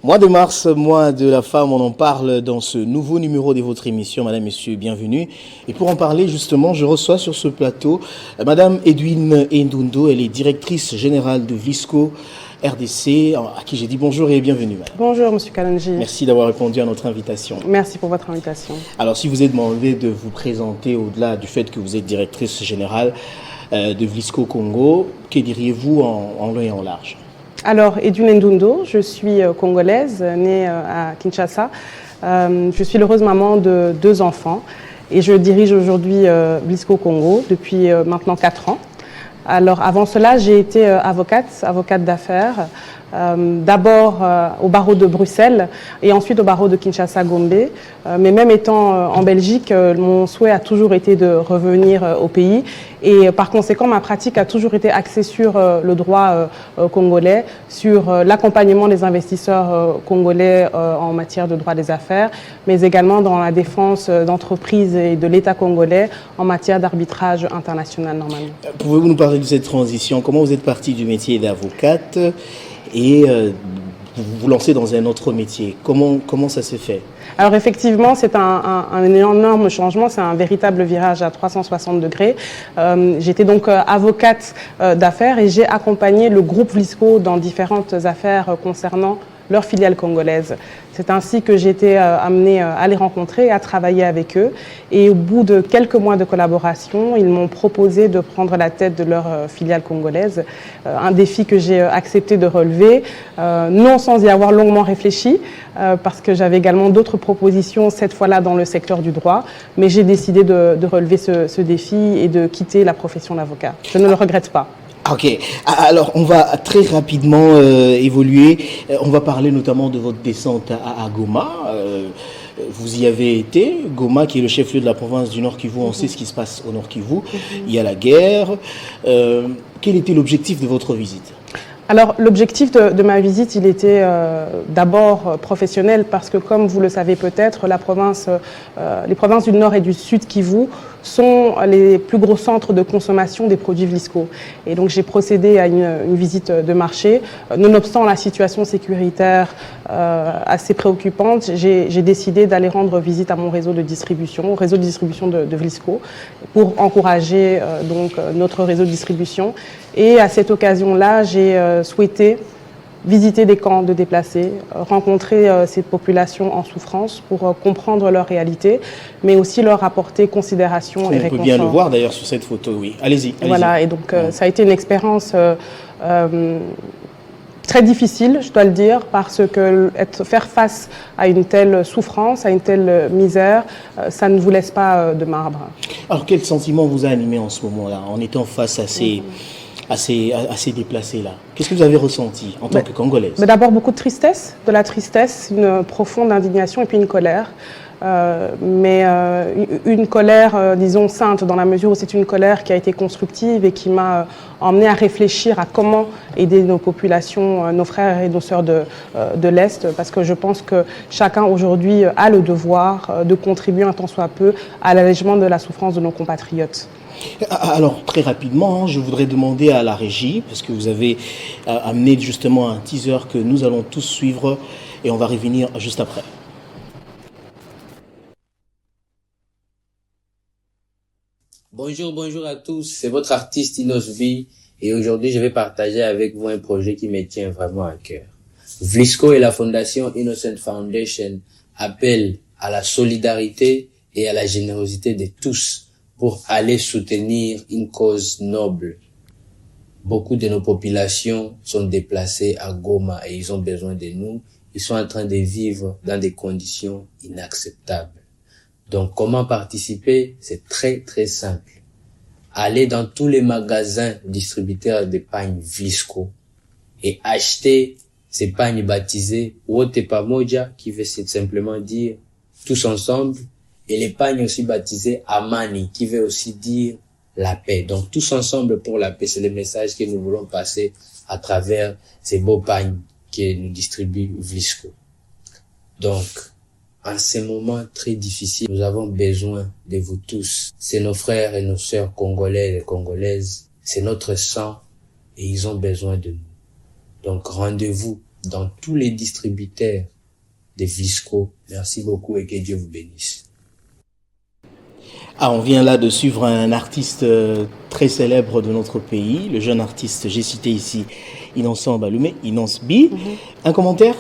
Mois de mars, mois de la femme, on en parle dans ce nouveau numéro de votre émission. Madame, Messieurs, bienvenue. Et pour en parler, justement, je reçois sur ce plateau Madame Edwin Ndundo. Elle est directrice générale de Vlisco RDC, à qui j'ai dit bonjour et bienvenue. Madame. Bonjour, Monsieur Kalonji. Merci d'avoir répondu à notre invitation. Merci pour votre invitation. Alors, si vous êtes demandé de vous présenter au-delà du fait que vous êtes directrice générale de Vlisco Congo, que diriez-vous en long et en large ? Alors, Edwin Ndundo, je suis congolaise, née à Kinshasa. Je suis l'heureuse maman de 2 enfants et je dirige aujourd'hui Vlisco Congo depuis maintenant 4 ans. Alors, avant cela, j'ai été avocate d'affaires, d'abord au barreau de Bruxelles et ensuite au barreau de Kinshasa-Gombe. Mais même étant en Belgique, mon souhait a toujours été de revenir au pays. Et par conséquent, ma pratique a toujours été axée sur le droit congolais, sur l'accompagnement des investisseurs congolais en matière de droit des affaires, mais également dans la défense d'entreprises et de l'État congolais en matière d'arbitrage international normalement. Pouvez-vous nous parler de cette transition? Comment vous êtes partie du métier d'avocate et vous vous lancez dans un autre métier? Comment ça s'est fait? Alors effectivement, c'est un énorme changement, c'est un véritable virage à 360 degrés. J'étais donc avocate d'affaires et j'ai accompagné le groupe Vlisco dans différentes affaires concernant leur filiale congolaise. C'est ainsi que j'ai été amenée à les rencontrer et à travailler avec eux. Et au bout de quelques mois de collaboration, ils m'ont proposé de prendre la tête de leur filiale congolaise. Un défi que j'ai accepté de relever, non sans y avoir longuement réfléchi, parce que j'avais également d'autres propositions, cette fois-là dans le secteur du droit. Mais j'ai décidé de relever ce défi et de quitter la profession d'avocat. Je ne le regrette pas. Ok, alors on va très rapidement évoluer. On va parler notamment de votre descente à Goma. Vous y avez été. Goma, qui est le chef-lieu de la province du Nord Kivu, on sait ce qui se passe au Nord Kivu. Il y a la guerre. Quel était l'objectif de votre visite ? Alors l'objectif de ma visite, il était d'abord professionnel parce que comme vous le savez peut-être, les provinces du Nord et du Sud Kivu sont les plus gros centres de consommation des produits Vlisco. Et donc j'ai procédé à une visite de marché. Nonobstant la situation sécuritaire assez préoccupante, j'ai décidé d'aller rendre visite à mon réseau de distribution, au réseau de distribution de Vlisco, pour encourager donc notre réseau de distribution. Et à cette occasion-là, j'ai souhaité visiter des camps de déplacés, rencontrer ces populations en souffrance pour comprendre leur réalité, mais aussi leur apporter considération et réconfort. On peut bien le voir d'ailleurs sur cette photo, oui. Allez-y. Voilà, et donc ça a été une expérience très difficile, je dois le dire, parce que faire face à une telle souffrance, à une telle misère, ça ne vous laisse pas de marbre. Alors quel sentiment vous a animé en ce moment-là, en étant face à ces déplacés-là? Qu'est-ce que vous avez ressenti en tant que Congolaise? Mais d'abord beaucoup de tristesse, une profonde indignation et puis une colère. Mais une colère, disons, sainte, dans la mesure où c'est une colère qui a été constructive et qui m'a emmené à réfléchir à comment aider nos populations, nos frères et nos sœurs de l'Est, parce que je pense que chacun aujourd'hui a le devoir de contribuer un tant soit peu à l'allègement de la souffrance de nos compatriotes. Alors, très rapidement, je voudrais demander à la régie, parce que vous avez amené justement un teaser que nous allons tous suivre et on va revenir juste après. Bonjour à tous, c'est votre artiste Inosvi et aujourd'hui je vais partager avec vous un projet qui me tient vraiment à cœur. Vlisco et la fondation Innocent Foundation appellent à la solidarité et à la générosité de tous pour aller soutenir une cause noble. Beaucoup de nos populations sont déplacées à Goma et ils ont besoin de nous. Ils sont en train de vivre dans des conditions inacceptables. Donc, comment participer? C'est très simple. Allez dans tous les magasins distributeurs de pagnes Vlisco et acheter ces pagnes baptisées Wote Pamoja, qui veut simplement dire tous ensemble, et les pagnes aussi baptisées Amani, qui veut aussi dire la paix. Donc, tous ensemble pour la paix, c'est le message que nous voulons passer à travers ces beaux pagnes que nous distribue Vlisco. Donc, en ces moments très difficiles, nous avons besoin de vous tous. C'est nos frères et nos sœurs congolais et congolaises. C'est notre sang et ils ont besoin de nous. Donc rendez-vous dans tous les distributeurs des Vlisco. Merci beaucoup et que Dieu vous bénisse. Ah, on vient là de suivre un artiste très célèbre de notre pays, le jeune artiste, j'ai cité ici Innocent Baloumé, Innos B. Un commentaire?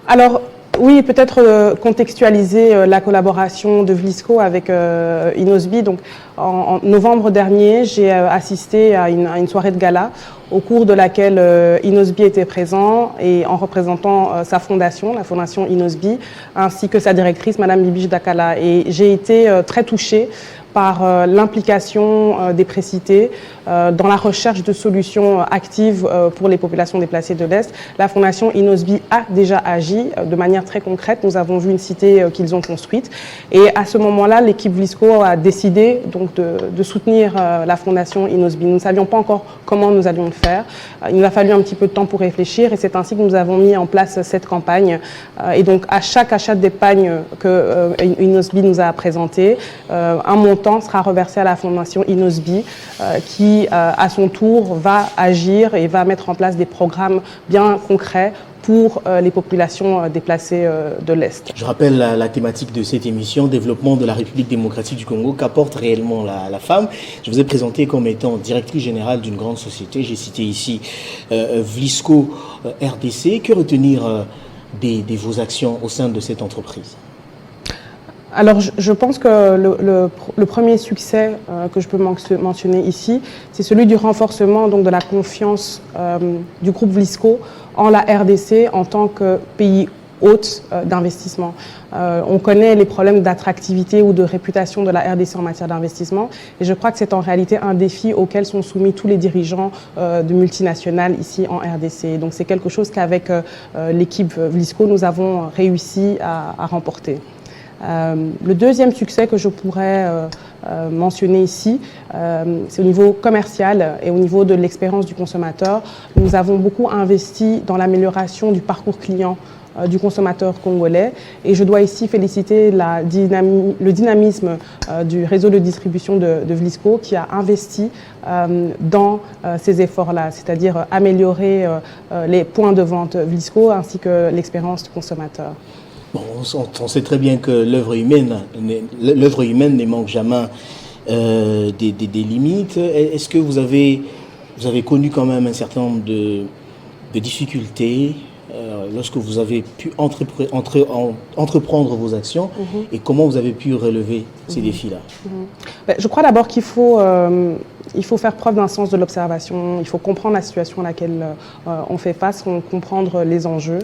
Alors, oui, peut-être contextualiser la collaboration de Vlisco avec Innos B. Donc, en novembre dernier, j'ai assisté à une soirée de gala au cours de laquelle Innos B était présent et en représentant sa fondation, la fondation Innos B, ainsi que sa directrice, Madame Bibiche Dakala. Et j'ai été très touchée par l'implication des précités dans la recherche de solutions actives pour les populations déplacées de l'Est. La Fondation Innos B a déjà agi de manière très concrète. Nous avons vu une cité qu'ils ont construite. Et à ce moment-là, l'équipe Vlisco a décidé donc de soutenir la Fondation Innos B. Nous ne savions pas encore comment nous allions le faire. Il nous a fallu un petit peu de temps pour réfléchir et c'est ainsi que nous avons mis en place cette campagne. Et donc, à chaque achat d'épargne que Innos B nous a présenté, un montant sera reversé à la Fondation Innos B qui, à son tour, va agir et va mettre en place des programmes bien concrets pour les populations déplacées de l'Est. Je rappelle la thématique de cette émission, développement de la République démocratique du Congo, qu'apporte réellement la femme. Je vous ai présenté comme étant directrice générale d'une grande société. J'ai cité ici Vlisco RDC. Que retenir de vos actions au sein de cette entreprise? Alors, je pense que le premier succès que je peux mentionner ici, c'est celui du renforcement donc, de la confiance du groupe Vlisco en la RDC en tant que pays hôte d'investissement. On connaît les problèmes d'attractivité ou de réputation de la RDC en matière d'investissement et je crois que c'est en réalité un défi auquel sont soumis tous les dirigeants de multinationales ici en RDC. Donc c'est quelque chose qu'avec l'équipe Vlisco, nous avons réussi à remporter. Le deuxième succès que je pourrais mentionner ici, c'est au niveau commercial et au niveau de l'expérience du consommateur. Nous avons beaucoup investi dans l'amélioration du parcours client du consommateur congolais et je dois ici féliciter le dynamisme du réseau de distribution de Vlisco qui a investi dans ces efforts-là, c'est-à-dire améliorer les points de vente Vlisco ainsi que l'expérience du consommateur. Bon, on sait très bien que l'œuvre humaine ne manque jamais des limites. Est-ce que vous avez connu quand même un certain nombre de difficultés lorsque vous avez pu entreprendre vos actions et comment vous avez pu relever ces défis-là? Je crois d'abord qu'il faut faire preuve d'un sens de l'observation, il faut comprendre la situation à laquelle on fait face, comprendre les enjeux.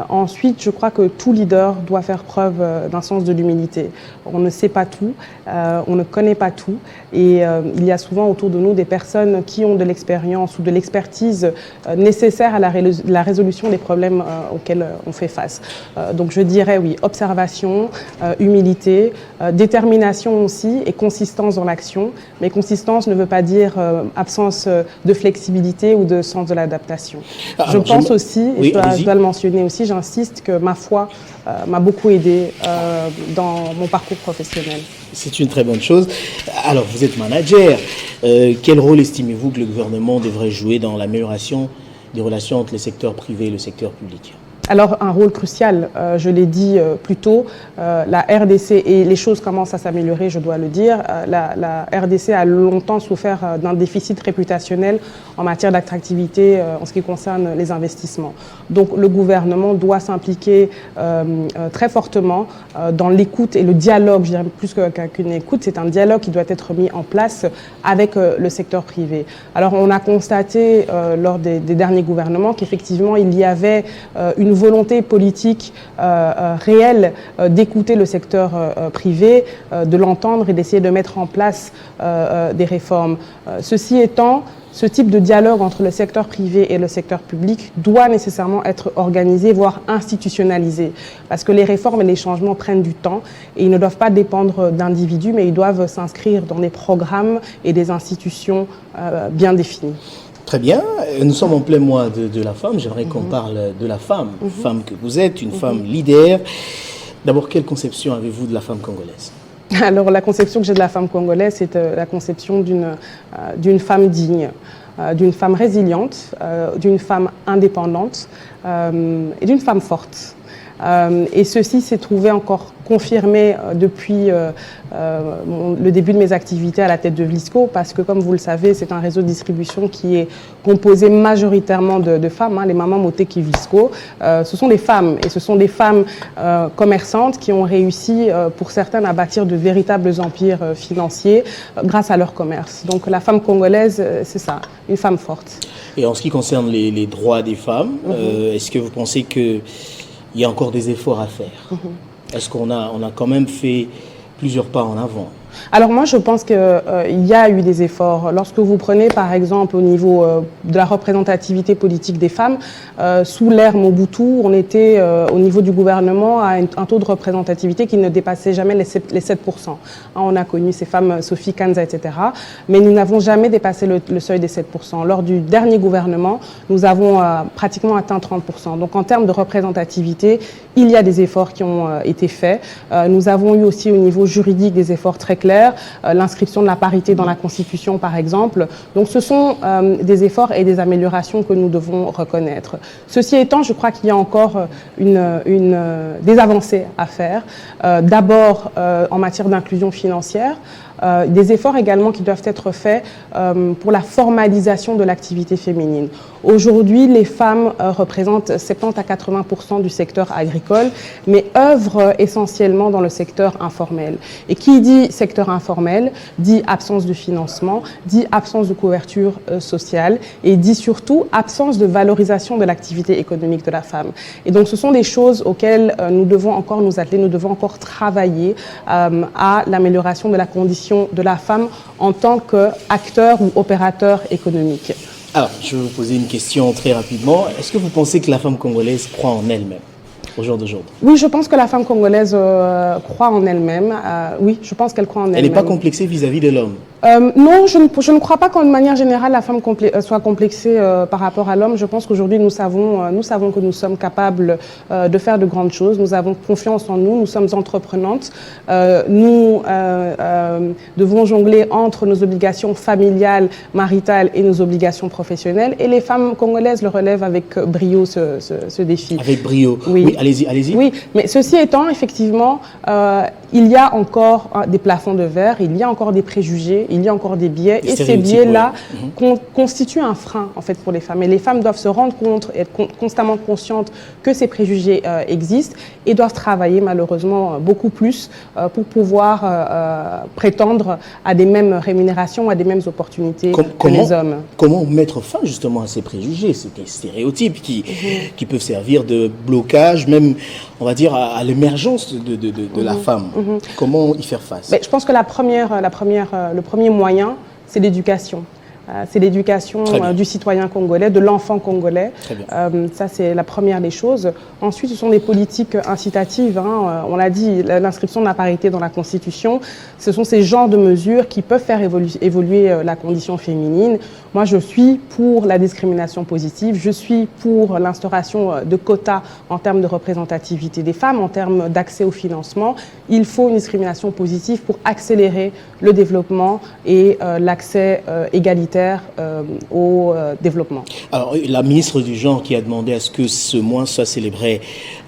Ensuite, je crois que tout leader doit faire preuve d'un sens de l'humilité. On ne sait pas tout, on ne connaît pas tout et il y a souvent autour de nous des personnes qui ont de l'expérience ou de l'expertise nécessaire à la résolution des problèmes auxquels on fait face. Donc je dirais oui, observation, humilité, détermination aussi et consistance dans l'action. Mais consistance ne veut pas dire absence de flexibilité ou de sens de l'adaptation. Je pense aussi, et oui, je dois le mentionner aussi, j'insiste que ma foi m'a beaucoup aidé dans mon parcours professionnel. C'est une très bonne chose. Alors, vous êtes manager. Quel rôle estimez-vous que le gouvernement devrait jouer dans l'amélioration des relations entre le secteur privé et le secteur public ? Alors, un rôle crucial, je l'ai dit plus tôt, la RDC, et les choses commencent à s'améliorer, je dois le dire, la RDC a longtemps souffert d'un déficit réputationnel en matière d'attractivité en ce qui concerne les investissements. Donc, le gouvernement doit s'impliquer très fortement dans l'écoute et le dialogue, je dirais plus qu'une écoute, c'est un dialogue qui doit être mis en place avec le secteur privé. Alors, on a constaté lors des derniers gouvernements qu'effectivement, il y avait une volonté politique réelle d'écouter le secteur privé, de l'entendre et d'essayer de mettre en place des réformes. Ceci étant, ce type de dialogue entre le secteur privé et le secteur public doit nécessairement être organisé, voire institutionnalisé. Parce que les réformes et les changements prennent du temps et ils ne doivent pas dépendre d'individus, mais ils doivent s'inscrire dans des programmes et des institutions bien définies. Très bien, nous sommes en plein mois de la femme, j'aimerais qu'on parle de la femme, femme que vous êtes, une femme leader. D'abord, quelle conception avez-vous de la femme congolaise ? Alors, la conception que j'ai de la femme congolaise, c'est la conception d'une femme digne, d'une femme résiliente, d'une femme indépendante et d'une femme forte. Et ceci s'est trouvé encore confirmé depuis le début de mes activités à la tête de Vlisco, parce que, comme vous le savez, c'est un réseau de distribution qui est composé majoritairement de femmes. Les mamans Moteki Vlisco, ce sont des femmes, et ce sont des femmes commerçantes qui ont réussi, pour certaines, à bâtir de véritables empires financiers grâce à leur commerce. Donc la femme congolaise, c'est ça, une femme forte. Et en ce qui concerne les droits des femmes, est-ce que vous pensez qu'il y a encore des efforts à faire? Est-ce qu'on a quand même fait plusieurs pas en avant? Alors moi, je pense qu'il y a eu des efforts. Lorsque vous prenez, par exemple, au niveau de la représentativité politique des femmes, sous l'ère Mobutu, on était au niveau du gouvernement à un taux de représentativité qui ne dépassait jamais les 7%. On a connu ces femmes, Sophie Kanza, etc. Mais nous n'avons jamais dépassé le seuil des 7%. Lors du dernier gouvernement, nous avons pratiquement atteint 30%. Donc en termes de représentativité, il y a des efforts qui ont été faits. Nous avons eu aussi au niveau juridique des efforts très clairs. L'inscription de la parité dans la Constitution, par exemple. Donc ce sont des efforts et des améliorations que nous devons reconnaître. Ceci étant, je crois qu'il y a encore des avancées à faire. D'abord, en matière d'inclusion financière, des efforts également qui doivent être faits pour la formalisation de l'activité féminine. Aujourd'hui, les femmes représentent 70 à 80% du secteur agricole, mais œuvrent essentiellement dans le secteur informel. Et qui dit secteur informel, dit absence de financement, dit absence de couverture sociale et dit surtout absence de valorisation de l'activité économique de la femme. Et donc ce sont des choses auxquelles nous devons encore nous atteler, nous devons encore travailler à l'amélioration de la condition de la femme en tant qu'acteur ou opérateur économique. Alors, je vais vous poser une question très rapidement. Est-ce que vous pensez que la femme congolaise croit en elle-même au jour d'aujourd'hui? Oui, je pense que la femme congolaise croit en elle-même. Oui, je pense qu'elle croit en elle-même. Elle n'est pas complexée vis-à-vis de l'homme? Non, je ne crois pas qu'en manière générale, la femme soit complexée par rapport à l'homme. Je pense qu'aujourd'hui, nous savons que nous sommes capables de faire de grandes choses. Nous avons confiance en nous, nous sommes entreprenantes. Nous devons jongler entre nos obligations familiales, maritales et nos obligations professionnelles. Et les femmes congolaises le relèvent avec brio, ce défi. Avec brio. Oui, oui, allez-y. Oui, mais ceci étant, effectivement, il y a encore des plafonds de verre, il y a encore des préjugés, il y a encore des biais, et ces biais-là constituent un frein en fait pour les femmes. Et les femmes doivent se rendre compte et être constamment conscientes que ces préjugés existent et doivent travailler malheureusement beaucoup plus pour pouvoir prétendre à des mêmes rémunérations, à des mêmes opportunités que les hommes. Comment mettre fin justement à ces préjugés, ces stéréotypes qui peuvent servir de blocage, même on va dire à l'émergence de la femme? Comment y faire face? Mais je pense que le premier moyen, c'est l'éducation. C'est l'éducation du citoyen congolais, de l'enfant congolais. Ça, c'est la première des choses. Ensuite, ce sont des politiques incitatives. On l'a dit, l'inscription de la parité dans la Constitution, ce sont ces genres de mesures qui peuvent faire évoluer la condition féminine. Moi, je suis pour la discrimination positive. Je suis pour l'instauration de quotas en termes de représentativité des femmes, en termes d'accès au financement. Il faut une discrimination positive pour accélérer le développement et l'accès égalitaire au développement. Alors, la ministre du Genre qui a demandé à ce que ce mois soit célébré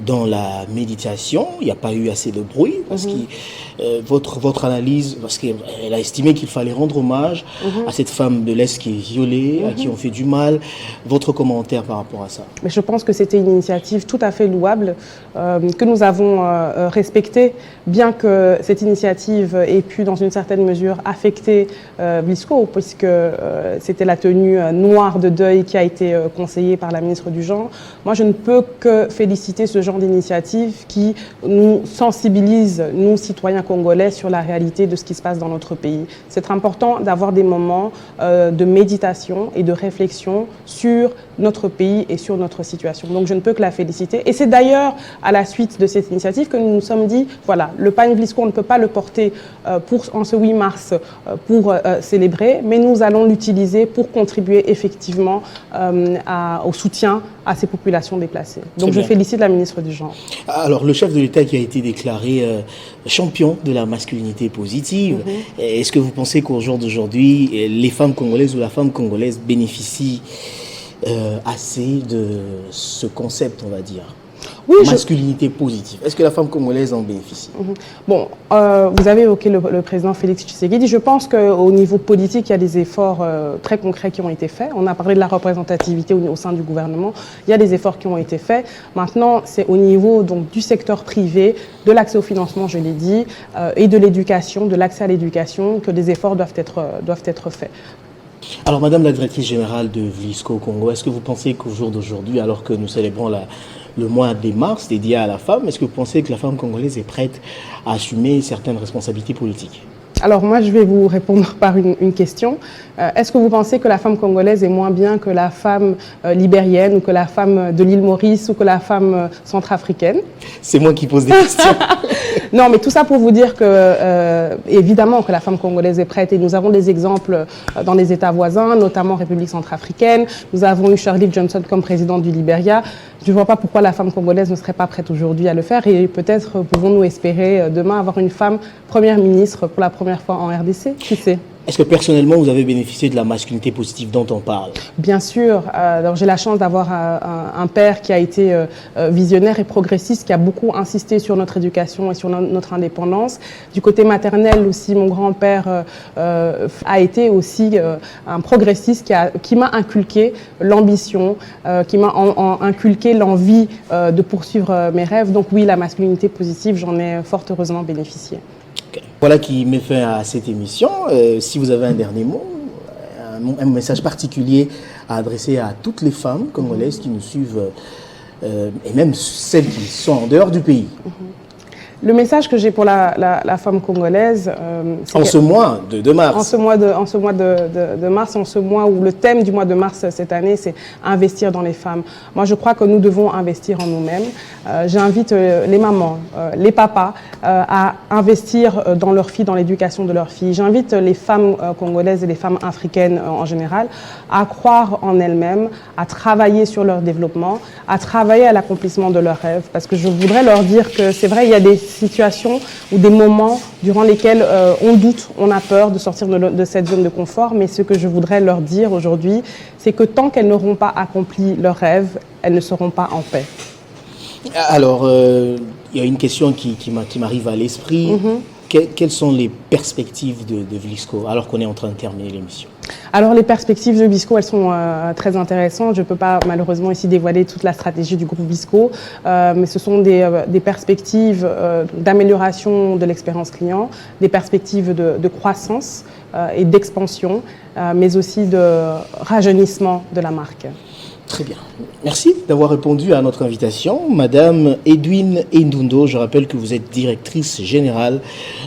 dans la méditation, il n'y a pas eu assez de bruit, parce que votre analyse, parce qu'elle a estimé qu'il fallait rendre hommage à cette femme de l'Est qui est violée, à qui on fait du mal. Votre commentaire par rapport à ça? Mais je pense que c'était une initiative tout à fait louable, que nous avons respectée, bien que cette initiative ait pu, dans une certaine mesure, affecter Vlisco, puisque c'était la tenue noire de deuil qui a été conseillée par la ministre du Genre. Moi, je ne peux que féliciter ce genre d'initiative qui nous sensibilise, nous, citoyens congolais, sur la réalité de ce qui se passe dans notre pays. C'est important d'avoir des moments de méditation et de réflexion sur notre pays et sur notre situation. Donc, je ne peux que la féliciter. Et c'est d'ailleurs à la suite de cette initiative que nous nous sommes dit, voilà, le pagne Vlisco, on ne peut pas le porter en ce 8 mars pour célébrer, mais nous allons l'utiliser pour contribuer effectivement au soutien à ces populations déplacées. Donc Très je bien. félicite la ministre du Genre. Alors, le chef de l'État qui a été déclaré champion de la masculinité positive, est-ce que vous pensez qu'au jour d'aujourd'hui, les femmes congolaises ou la femme congolaise bénéficient assez de ce concept, on va dire, Oui, masculinité positive? Est-ce que la femme congolaise en bénéficie? Bon, vous avez évoqué le président Félix Tshisekedi. Je pense qu'au niveau politique, il y a des efforts très concrets qui ont été faits. On a parlé de la représentativité au sein du gouvernement. Il y a des efforts qui ont été faits. Maintenant, c'est au niveau donc, du secteur privé, de l'accès au financement, je l'ai dit, et de l'éducation, de l'accès à l'éducation, que des efforts doivent être faits. Alors, Madame la directrice générale de Vlisco Congo, est-ce que vous pensez qu'au jour d'aujourd'hui, alors que nous célébrons le mois des mars dédié à la femme, est-ce que vous pensez que la femme congolaise est prête à assumer certaines responsabilités politiques? Alors moi, je vais vous répondre par une question. Est-ce que vous pensez que la femme congolaise est moins bien que la femme libérienne ou que la femme de l'île Maurice ou que la femme centrafricaine? C'est moi qui pose des questions. Non, mais tout ça pour vous dire que, évidemment, que la femme congolaise est prête. Et nous avons des exemples dans les États voisins, notamment République centrafricaine. Nous avons eu Shirley Johnson comme présidente du Libéria. Je ne vois pas pourquoi la femme congolaise ne serait pas prête aujourd'hui à le faire. Et peut-être pouvons-nous espérer demain avoir une femme première ministre pour la première fois en RDC. Qui sait? Est-ce que personnellement, vous avez bénéficié de la masculinité positive dont on parle? Bien sûr. Alors j'ai la chance d'avoir un père qui a été visionnaire et progressiste, qui a beaucoup insisté sur notre éducation et sur notre indépendance. Du côté maternel aussi, mon grand-père a été aussi un progressiste qui m'a inculqué l'ambition, qui m'a inculqué l'envie de poursuivre mes rêves. Donc oui, la masculinité positive, j'en ai fort heureusement bénéficié. Voilà qui met fin à cette émission. Si vous avez un dernier mot, un message particulier à adresser à toutes les femmes congolaises qui nous suivent, et même celles qui sont en dehors du pays. Le message que j'ai pour la femme congolaise, en ce mois de mars. En ce mois de mars, en ce mois où le thème du mois de mars cette année, c'est investir dans les femmes. Moi, je crois que nous devons investir en nous-mêmes. J'invite les mamans, les papas à investir dans leurs filles, dans l'éducation de leurs filles. J'invite les femmes congolaises et les femmes africaines en général à croire en elles-mêmes, à travailler sur leur développement, à travailler à l'accomplissement de leurs rêves. Parce que je voudrais leur dire que c'est vrai, il y a des situations ou des moments durant lesquels on doute, on a peur de sortir de cette zone de confort. Mais ce que je voudrais leur dire aujourd'hui, c'est que tant qu'elles n'auront pas accompli leurs rêves, elles ne seront pas en paix. Alors, il y a une question qui m'arrive à l'esprit. Quelles sont les perspectives de Vlisco alors qu'on est en train de terminer l'émission? Alors les perspectives de Vlisco, elles sont très intéressantes. Je ne peux pas malheureusement ici dévoiler toute la stratégie du groupe Vlisco, mais ce sont des perspectives d'amélioration de l'expérience client, des perspectives de croissance et d'expansion, mais aussi de rajeunissement de la marque. Très bien. Merci d'avoir répondu à notre invitation. Madame Edwin Ndundo, je rappelle que vous êtes directrice générale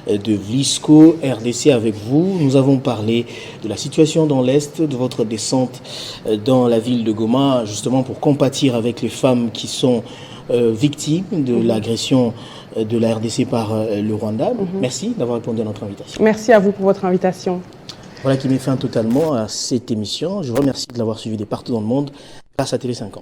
de Vlisco RDC avec vous. Nous avons parlé de la situation dans l'Est, de votre descente dans la ville de Goma, justement pour compatir avec les femmes qui sont victimes de l'agression de la RDC par le Rwanda. Merci d'avoir répondu à notre invitation. Merci à vous pour votre invitation. Voilà qui met fin totalement à cette émission. Je vous remercie de l'avoir suivi de partout dans le monde grâce à TV50.